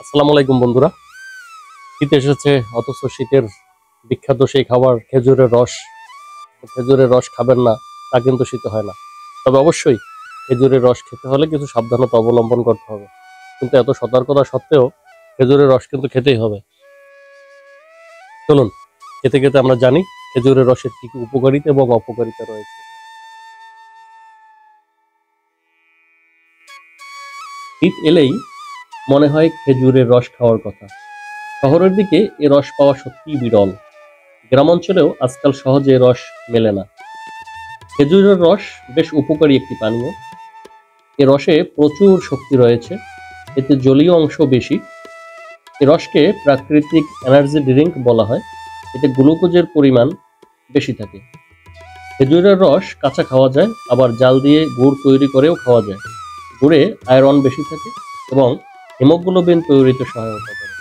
আসসালামু আলাইকুম বন্ধুরা। শীত এসেছে, অথচ শীতের বিখ্যাত সেই খাবার খেজুরের রস। খেজুরের রস খাবেন না তা কিন্তু শীতে হয় না। তবে অবশ্যই খেজুরের রস খেতে হলে কিছু সাবধানতা অবলম্বন করতে হবে। কিন্তু এত সতর্কতা সত্ত্বেও খেজুরের রস কিন্তু খেতেই হবে। চলুন খেতে খেতে আমরা জানি খেজুরের রসের কি কি উপকারিতা এবং অপকারিতা রয়েছে। শীত এলেই মনে হয় খেজুরের রস খাওয়ার কথা। শহরের দিকে এ রস পাওয়া সত্যিই বিরল। গ্রাম অঞ্চলেও আজকাল সহজে রস মেলে না। খেজুরের রস বেশ উপকারী একটি পানীয়। এ রসে প্রচুর শক্তি রয়েছে, এতে জলীয় অংশ বেশি। এ রসকে প্রাকৃতিক এনার্জি ড্রিঙ্ক বলা হয়। এতে গ্লুকোজের পরিমাণ বেশি থাকে। খেজুরের রস কাঁচা খাওয়া যায়, আবার জাল দিয়ে গুড় তৈরি করেও খাওয়া যায়। গুড়ে আয়রন বেশি থাকে এবং হিমোগ্লোবিন তৈরিতে সহায়তা করে।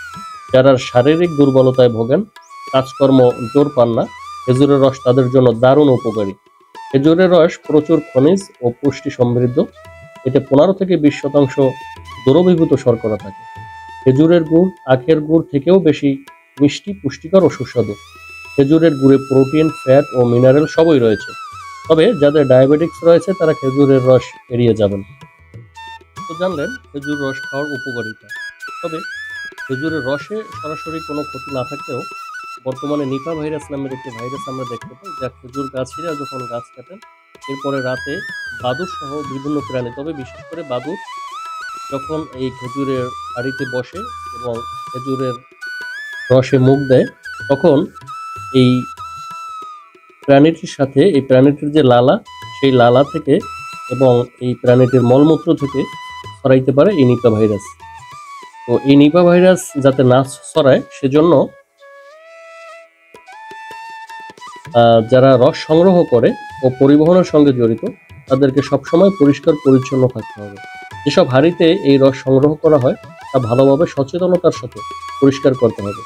যারা শারীরিক দুর্বলতায় ভোগেন, কাজকর্ম জোর পান না, খেজুরের রস তাদের জন্য দারুণ উপকারী। খেজুরের রস প্রচুর খনিজ ও পুষ্টি সমৃদ্ধ। এতে 15 থেকে 20% দ্রবীভূত শর্করা থাকে। খেজুরের গুড় আখের গুড় থেকেও বেশি মিষ্টি, পুষ্টিকর ও সুস্বাদু। খেজুরের গুড়ে প্রোটিন, ফ্যাট ও মিনারেল সবই রয়েছে। তবে যাদের ডায়াবেটিক্স রয়েছে তারা খেজুরের রস এড়িয়ে যাবেন। তো জানলেন খেজুর রস খাওয়ার উপকারিতা। তবে খেজুরের রসে সরাসরি কোনো ক্ষতি না থাকলেও বর্তমানে নিপা ভাইরাস নামের একটি ভাইরাস আমরা দেখতে পাই, যা খেজুর গাছেরা যখন গাছ কাটেন এরপরে রাতে বাদুড় সহ বিভিন্ন প্রাণী, তবে বিশেষ করে বাদুড় যখন এই খেজুরের হাঁড়িতে বসে এবং খেজুরের রসে মুখ দেয়, তখন এই প্রাণীটির সাথে এই প্রাণীটির যে লালা, সেই লালা থেকে এবং এই প্রাণীটির মলমূত্র থেকে ছড়াইতে পারে এই নিপা ভাইরাস। তো এই নিপা ভাইরাস যাতে না ছড়ায় সেজন্য যারা রস সংগ্রহ করে ও পরিবহনের সঙ্গে জড়িত তাদেরকে সবসময় পরিষ্কার পরিচ্ছন্ন থাকতে হবে। যেসব হাঁড়িতে এই রস সংগ্রহ করা হয় তা ভালোভাবে সচেতনতার সাথে পরিষ্কার করতে হবে।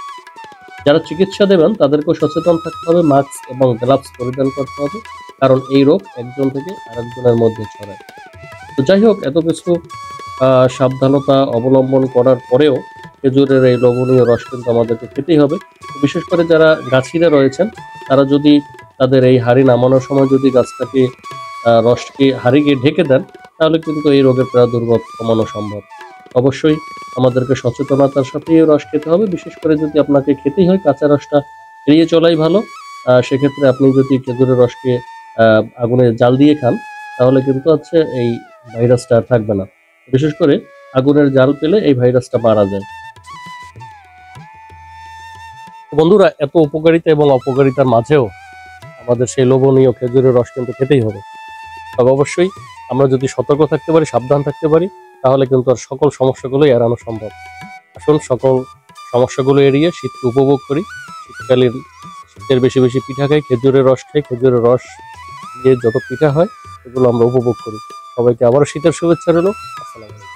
যারা চিকিৎসা দেবেন তাদেরকেও সচেতন থাকতে হবে, মাস্ক এবং গ্লাভস পরিধান করতে হবে, কারণ এই রোগ একজন থেকে আরেকজনের মধ্যে ছড়ায়। তো যাই হোক, এত কিছু সাবধানতা অবলম্বন করার পরেও খেজুরের এই লোভনীয় রস কিন্তু আমাদেরকে খেতেই হবে। বিশেষ করে যারা গাছিরা রয়েছেন তারা যদি তাদের এই হাঁড়ি নামানোর সময় যদি গাছটাকে রসকে হাঁড়িকে ঢেকে দেন, তাহলে কিন্তু এই রোগের প্রাদুর্ভাব কমানো সম্ভব। অবশ্যই আমাদেরকে সচেতনতার সাথে এই রস খেতে হবে। বিশেষ করে যদি আপনাকে খেতেই হয় কাঁচা রসটা এড়িয়ে চলাই ভালো। সেক্ষেত্রে আপনি যদি খেজুরের রসকে আগুনে জাল দিয়ে খান তাহলে কিন্তু হচ্ছে এই ভাইরাসটা আর থাকবে না। বিশেষ করে আগুনের জাল পেলে এই ভাইরাসটা মারা যায়। বন্ধুরা, এত উপকারিতা এবং অপকারিতার মাঝেও আমাদের সেই লোভনীয় খেজুরের রস কিন্তু খেতেই হবে। তবে অবশ্যই আমরা যদি সতর্ক থাকতে পারি, সাবধান থাকতে পারি, তাহলে কিন্তু আর সকল সমস্যাগুলোই এড়ানো সম্ভব। আসুন সকল সমস্যাগুলো এড়িয়ে শীতকে উপভোগ করি। শীতের বেশি বেশি পিঠা খাই, খেজুরের রস খাই, খেজুরের রস দিয়ে যত পিঠা হয় এগুলো আমরা উপভোগ করি। সবাইকে আবারও শীতের শুভেচ্ছা রইল। আসসালামু আলাইকুম।